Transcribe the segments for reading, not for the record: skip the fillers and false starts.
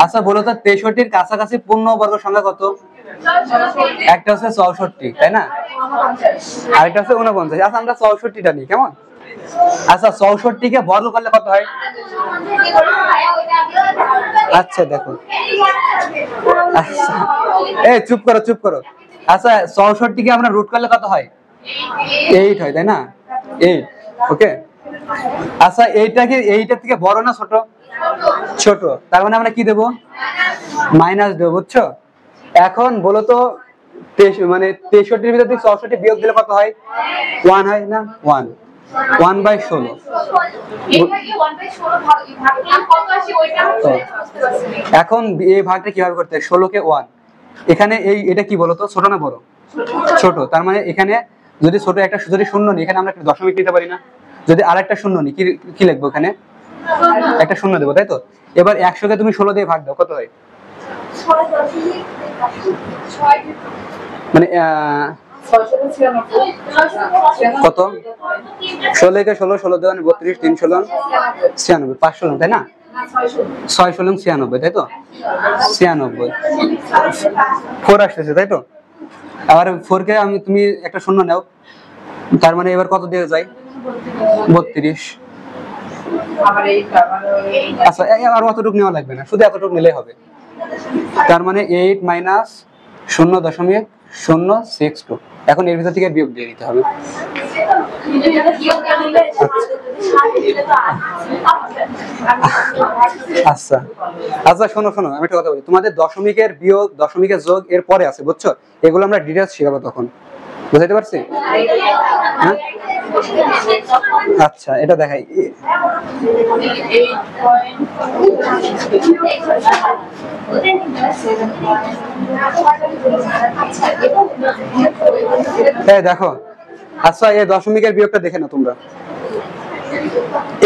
আচ্ছা বলো তো 63-র কাছাকাছি পূর্ণবর্গ সংখ্যা কত? একটা হচ্ছে 64, তাই না? আরেকটা হচ্ছে 49। আচ্ছা আমরা 64টা নিই, কেমন? আচ্ছা 64কে বর্গ করলে কত হয়? আচ্ছা দেখো, আচ্ছা এই চুপ করো চুপ করো। আচ্ছা 64কে আমরা রুট করলে কত হয়? 8 হয়, তাই না? 8, ওকে। আচ্ছা এইটাকে এইটার থেকে বড় না ছোট? ছোট, তার মানে আমরা কি দেব? মাইনাস দেব, বুঝছো? এখন বলো তো মানে 63-র ভিতর থেকে 64 বিয়োগ দিলে কত হয়? 1 হয় না? 1/16। এখন এই ভাগটা কিভাবে করতে হয়? 16 কে 1, এখানে এটা কি বলতো, ছোট না বড়? ছোট, তার মানে এখানে যদি ছোট একটা যদি শূন্য নিই, এখানে আমরা একটা দশমিক নিতে পারি না? যদি আরেকটা শূন্য নিই, কি লিখবো? এখানে একটা শূন্য দেবো, তাই তো? এবার 100কে তুমি 16 দিয়ে ভাগ দাও, কত হয়? মানে কত? 16কে 16, 16 দেওয়া 32, 3 16 96, 5 16, তাই না? 6 16 96, তাই তো? 96, 4 আসতেছে, তাই তো? আবার 4কে তুমি একটা শূন্য নাও, তার মানে এবার কত দিয়ে যায়? 32। আচ্ছা আর অতটুকু নেওয়া লাগবে না, শুধু এতটুকু নিলেই হবে। তার মানে 8 মাইনাস 0.062। এখন এর ভিতর থেকে বিয়োগ দিয়ে দিতে হবে। আচ্ছা আচ্ছা শোনো শোনো, আমি একটা কথা বলি, তোমাদের দশমিকের বিয়োগ দশমিকের যোগ এর পরে আছে, বুঝছো? এগুলো আমরা ডিটেইলস শিখাবো তখন, বুঝাইতে পারছি? হ্যাঁ আচ্ছা এটা দেখাই। এই দেখো, আচ্ছা এই দশমিকের বিয়োগটা দেখে নাও তোমরা।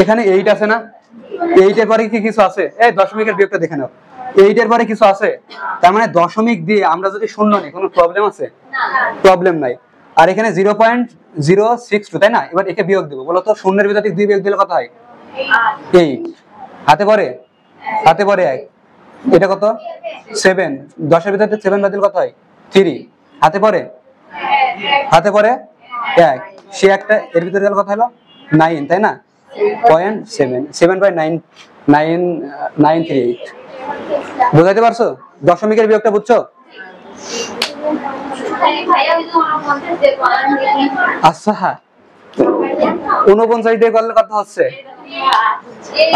এখানে 8 আছে না? 8 এর পরে কি কিছু আছে? এই দশমিকের বিয়োগটা দেখে নাও। 8 এর পরে কিছু আছে, তার মানে দশমিক দিয়ে আমরা যদি শূন্য নিই, কোনো প্রবলেম আছে? প্রবলেম নাই। আর এখানে 0.062, তাই না? এবার একে বিয়োগ দেবো, বলো তো শূন্যের ভিতর থেকে 2 বিয়োগ দিলে কত হয়? 8। হাতে পড়ে 1, এটা কত? 7। 10-এর ভিতর থেকে 7 বাদ দিলে কত হয়? 3। হাতে পড়ে 1, সে একটা এর ভিতরে গেল কত হলো? 9, তাই না? 7.93938। বুঝাইতে পারছো দশমিকের বিয়োগটা? বুঝছো? আচ্ছা 49 দিয়ে করলে কত হচ্ছে?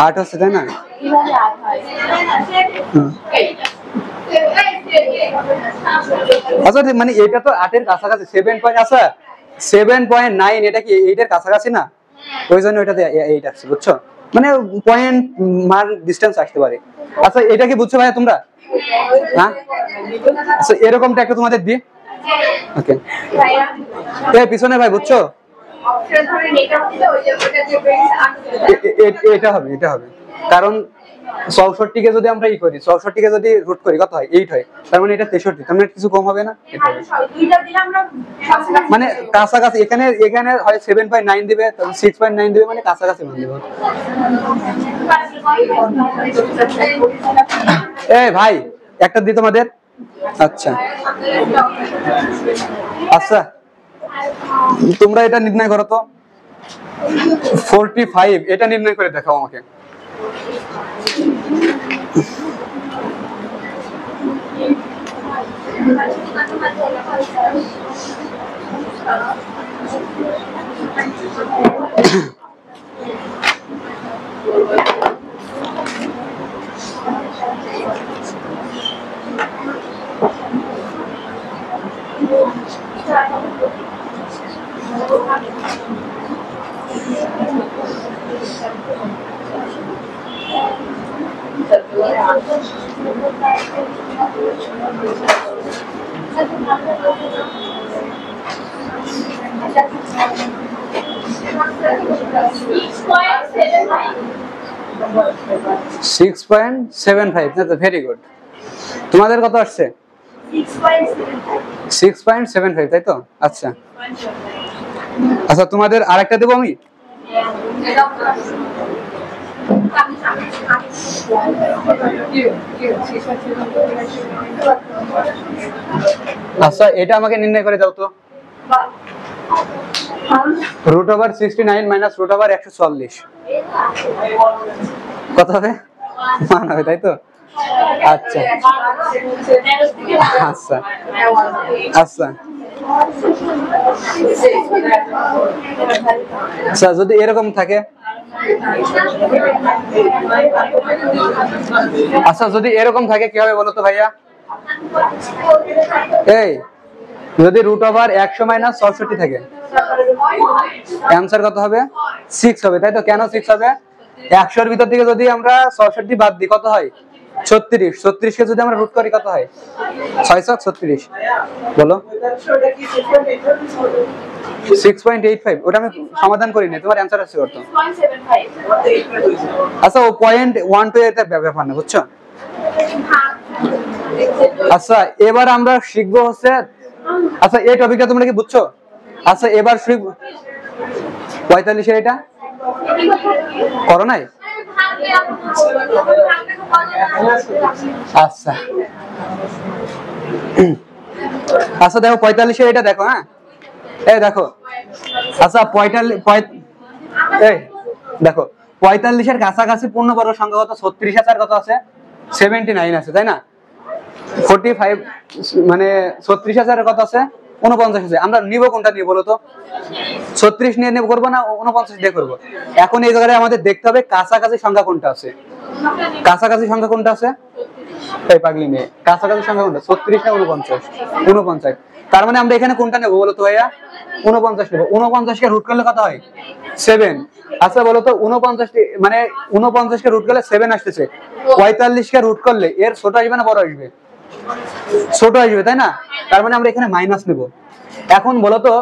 8 হচ্ছে, তাই না? আচ্ছা মানে এটা তো 8 এর কাছাকাছি, 7 পয়েন্ট। আচ্ছা 7.9 এটা কি 8 এর কাছাকাছি না? ওই জন্য এটাতে 8 আসছে, বুঝছো? মানে পয়েন্ট মার ডিসটেন্স আসতে পারে। আচ্ছা এটা কি বুঝছো ভাই তোমরা? হ্যাঁ আচ্ছা এরকমটা একটা তোমাদের দি, ওকে। এই পিছনে ভাই, বুঝছো? এটা হবে, এটা হবে, কারণ 64কে যদি আমরা করি, 64কে যদি রুট করি কত হয়? 8 হয়, তার মানে এটা 63, তার মানে কিছু কম হবে না? মানে কাছাকাছি। এখানে এখানে হয় 7.9 দিবে, 6.9 দিবে, মানে কাছাকাছি মান দিবে। এই ভাই একটা দি তোমাদের। আচ্ছা আচ্ছা তোমরা এটা নির্ণয় করো তো, 45 এটা নির্ণয় করে দেখাও আমাকে। Very good. তোমাদের কত আসছে? 6.75, তাই তো? আচ্ছা আচ্ছা তোমাদের আরেকটা দেবো আমি। আচ্ছা এটা আমাকে নির্ণয় করে দাও তো। √69 মাইনাস √140 কত হবে? 1 হবে, তাই তো? আচ্ছা আচ্ছা আচ্ছা আচ্ছা যদি এরকম থাকে, আচ্ছা যদি এরকম থাকে কি হবে বলো তো ভাইয়া? এই যদি √100 মাইনাস 64 থাকে অ্যানসার কত হবে? 6 হবে, তাই তো? কেন 6 হবে? 100 এর ভিতর থেকে যদি আমরা 64 বাদ দিই কত হয়? 36। 36 কে যদি আমরা রুট করি কত হয়? 636। বলো 6.85। ওটা আমি সমাধান করি না, তোমার অ্যানসার আছে কত? 6.75। আচ্ছা ও 0.12 এর ব্যাপার না, বুঝছো? আচ্ছা এবার আমরা শিখবো হচ্ছে, আচ্ছা এই টপিকটা তোমরা কি বুঝছো? আচ্ছা এবার শিখব 45 এর এটা করো নাই? আচ্ছা আচ্ছা দেখো 45 এর এটা দেখো, হ্যাঁ এই দেখো, আচ্ছা 45 এই দেখো 45 এর কাছাকাছি পূর্ণবর্গ সংখ্যা কত? 36 আছে, আর কত আছে? 79 আছে, তাই না? 45 মানে 36,000 কত আছে? 49 আছে। আমরা নিব কোনটা নিয়ে বলো তো? 36 নিয়ে নেব করবো না 49 দিয়ে করবো? এখন এই জায়গায় আমাদের দেখতে হবে কাছাকাছি সংখ্যা কোনটা আছে। কাছাকাছি সংখ্যা কোনটা আছে? এই পাগলি মেয়ে, কাছাকাছি সংখ্যা কোনটা? 36 না 49? 49। তার মানে আমরা এখানে কোনটা নেব বলো তো ভাইয়া? 49 নেব। 49 কে রুট করলে কত হয়? 7। আচ্ছা বলো তো 49 মানে 49 কে রুট করলে 7 আসতেছে, 45 কে রুট করলে এর ছোট আসবে না বড় আসবে? ছোট আসবে, তাই না? তার মানে আমরা এখানে মাইনাস নেব। এখন বলো তো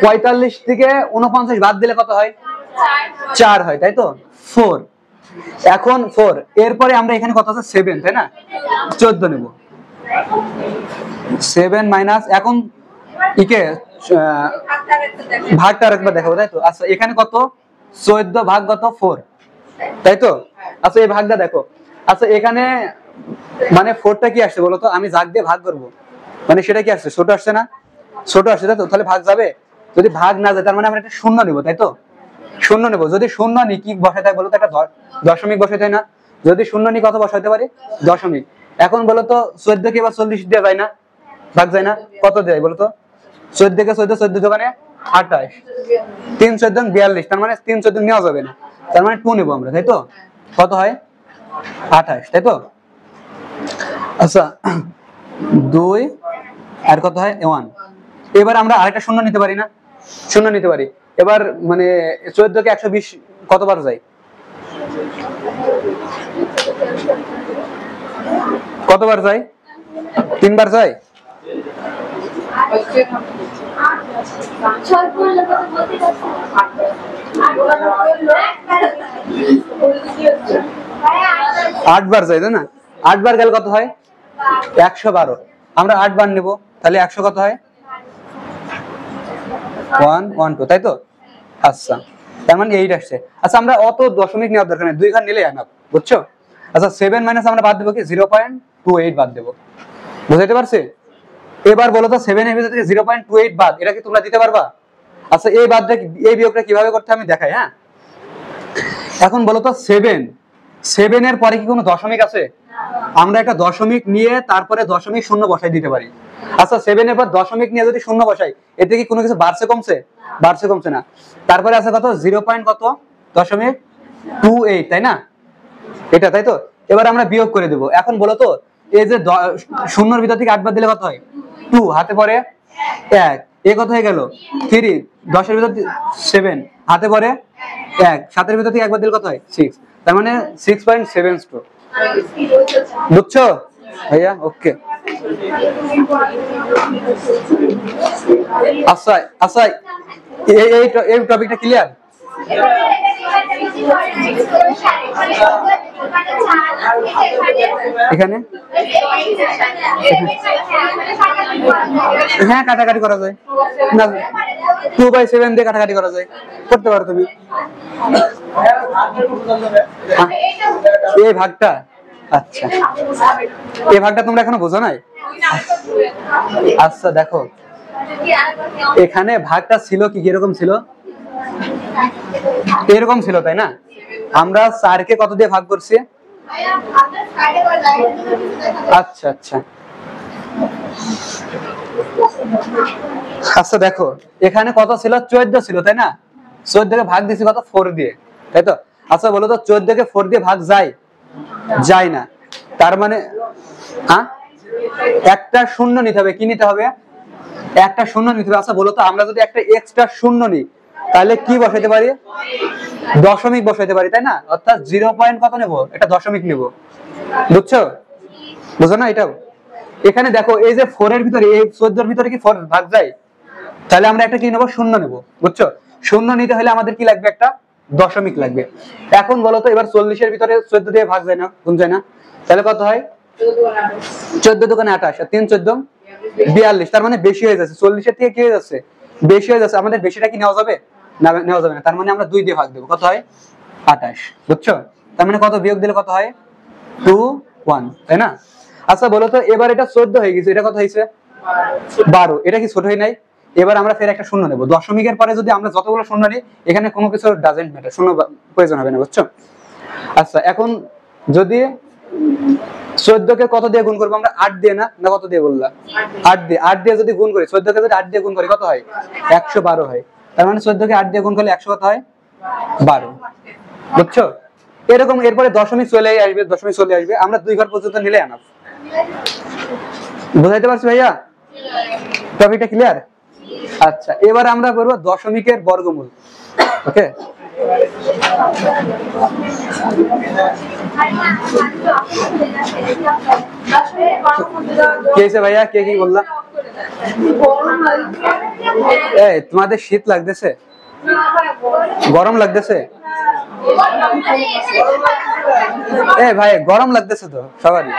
45 থেকে 49 বাদ দিলে কত হয়? 4 হয়, তাই তো? 4। এখন 4 এরপরে আমরা এখানে কত আছে? 7, তাই না? 14 নেব। 7 মাইনাস এখন ইকে ভাগটা আরেকবার দেখাবো, তাই তো? আচ্ছা এখানে কত? 14 ভাগ কত? 4, তাই তো? আচ্ছা এই ভাগটা দেখো। আচ্ছা এখানে মানে 4টা কি আসছে বলো তো? আমি ভাগ দিয়ে ভাগ করব, মানে সেটা কি আসছে? ছোট আসছে না? ছোট আসছে, তাই তো? তাহলে ভাগ যাবে? যদি ভাগ না যায় তার মানে আমরা একটা শূন্য নেব, তাই তো? শূন্য নেব। যদি শূন্য নি কি বসাতে হয় বলো তো? একটা দশমিক বসাতে হয় না? যদি শূন্য নি কত বসাতে পারি? দশমিক। এখন বলো তো 14 কে এবার 40 দেওয়া যায় না? ভাগ যায় না? কত দেয় বলো তো? 14 কে 14, 14 দোকানে 28, 3 14 42, তার মানে 3 14 নেওয়া যাবে না, তার মানে 2 নেব আমরা, তাই তো? কত হয়? 28, তাই তো? আচ্ছা 2 আর কত হয়? 1। এবার আমরা আরেকটা শূন্য নিতে পারি না? শূন্য নিতে পারি। এবার মানে 14 কে 120 কতবার যায়? কতবার যায়? 3 বার যায়। আট বার যায়, তাই না? 8 বার গেলে কত হয়? 112। আমরা 8 বার নেব, তাহলে 100 কত হয়? 112, তাই তো? আচ্ছা তার মানে 8 আসছে। আচ্ছা আমরা অত দশমিক নেওয়ার দরকার নেই, 2 ঘর নিলেই হয় না, বুঝছো? আচ্ছা 7 মাইনাস আমরা বাদ দেবো কি? 0.28 বাদ দেবো, বুঝাইতে পারছি? এবার বলো তো 7 এর ভিতর থেকে 0.28 বাদ, এটা কি তোমরা দিতে পারবা? আচ্ছা এই বাদটা এই বিয়োগটা কিভাবে করতে আমি দেখাই, হ্যাঁ? এখন বলো তো 7 এর পরে কি কোনো দশমিক আছে? আমরা একটা দশমিক নিয়ে তারপরে দশমিক শূন্য বসাই দিতে পারি। আচ্ছা 7 এর পর দশমিক নিয়ে যদি শূন্য বসাই, এতে কি কোনো কিছু বাড়ছে কমছে? বাড়ছে কমছে না। তারপরে আছে কত? 0.28, তাই না? এটা, তাই তো? এবার আমরা বিয়োগ করে দেব। এখন বলো তো এই যে শূন্যর ভিতর থেকে 8 বাদ দিলে কত হয়? 2, হাতে পড়ে 1, এ কত হয়ে গেল? 3, 10 এর ভিতর 7, হাতে পড়ে 1, 7 এর ভিতর থেকে 1 বাদ দিলে কত হয়? 6, তার মানে 6.72। বুঝছো ভাইয়া? ওকে। আচ্ছা আচ্ছা এই টপিকটা ক্লিয়ার? এখানে হ্যাঁ কাটাকাটি করা যায় না? 2/7 দিয়ে কাটাকাটি করা যায়, করতে পারো তুমি। এই ভাগটা, আচ্ছা এই ভাগটা তোমরা এখনো বোঝো নাই? আচ্ছা দেখো এখানে ভাগটা ছিল কি এরকম ছিল, এরকম ছিল তাই না? আমরা 4 কে কত দিয়ে ভাগ করছি? আচ্ছা আচ্ছা আচ্ছা দেখো এখানে কত ছিল? 14 ছিল তাই না? 14 কে ভাগ দিছি কত? 4 দিয়ে, তাই তো? আচ্ছা বলো তো 14 কে 4 দিয়ে ভাগ যায়? যায় না। তার মানে হ্যাঁ একটা শূন্য নিতে হবে। কি নিতে হবে? একটা শূন্য নিতে হবে। আচ্ছা বলো তো আমরা যদি একটা এক্সট্রা শূন্য নিই তাহলে কি বসাইতে পারি? দশমিক বসাইতে পারি তাই না? অর্থাৎ 0 পয়েন্ট কত নেব? এটা দশমিক নেব। বুঝছো? বুঝো না এটাও? এখানে দেখো এই যে 4 এর ভিতরে, এই 14 এর ভিতরে কি 4 ভাগ যায়? তাহলে আমরা একটা কি নেব? শূন্য নেব। বুঝছো? শূন্য নিতে হলে আমাদের কি লাগবে? একটা দশমিক লাগবে। এখন বলো তো এবার 40 এর ভিতরে 14 দিয়ে ভাগ যায় না? গুণ যায় না? তাহলে কত হয়? 14 দোকানে 28 আর 3 14 42। তার মানে বেশি হয়ে যাচ্ছে, 40 এর থেকে কি হয়ে যাচ্ছে? বেশি হয়ে যাচ্ছে। আমাদের বেশিটা কি নেওয়া যাবে? না নেওয়া যাবে না। তার মানে আমরা 2 দিয়ে ভাগ দেব। কত হয়? 28। বুঝছো? তার মানে কত বিয়োগ দিলে কত হয়? 2 1, তাই না? আচ্ছা বলো তো এবার এটা 14 হয়ে গেছে, এটা কত হয়েছে? 12। এটা কি ছোট হয় নাই? এবার আমরা ফের একটা শূন্য নেব। দশমিকের পরে যদি আমরা যতগুলো শূন্য নিই এখানে কোনো কিছু ডাজেন্ট ম্যাটার, শূন্য প্রয়োজন হবে না। বুঝছো? আচ্ছা এখন যদি 14 কে কত দিয়ে গুণ করবো আমরা? 8 দিয়ে না? না কত দিয়ে বললাম? 8 দিয়ে। 8 দিয়ে যদি গুণ করি, 14 কে যদি 8 দিয়ে গুণ করি কত হয়? 112 হয়। তার মানে 14 কে 8 দিয়ে গুণ করলে 100 কত হয়? 12। বুঝছো? এরকম এরপরে দশমিক চলে আসবে, দশমিক চলে আসবে। আমরা 2 ঘর পর্যন্ত নিলে আনাফ। বুঝাইতে পারছি ভাইয়া? টপিকটা ক্লিয়ার? আচ্ছা এবার আমরা করব দশমিকের বর্গমূল। ওকে কি হয়েছে ভাইয়া? কে কি বললা? এই তোমাদের শীত লাগতেছে? গরম লাগতেছে? এ ভাই গরম লাগতেছে তো সবারই।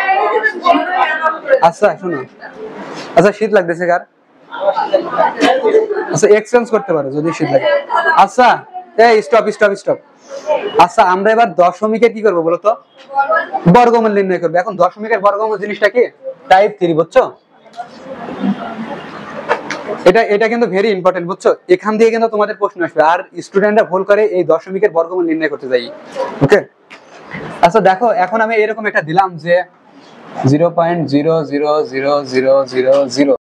আচ্ছা শুনো, আচ্ছা শীত লাগতেছে কার? আচ্ছা এক্সচেঞ্জ করতে পারো যদি শীত লাগে। আচ্ছা এই স্টপ স্টপ স্টপ। আচ্ছা আমরা এবার দশমিকের কি করব বলো তো? বর্গমূল নির্ণয় করব। এখন দশমিকের বর্গমূল জিনিসটা কি? টাইপ 3। বুঝছো? এটা কিন্তু ভেরি ইম্পর্টেন্ট। বুঝছো? এখান দিয়ে কিন্তু তোমাদের প্রশ্ন আসবে। আর স্টুডেন্টরা ভুল করে এই দশমিকের বর্গমূল নির্ণয় করতে যাই। ওকে আচ্ছা দেখো এখন আমি এরকম একটা দিলাম যে 0.0000000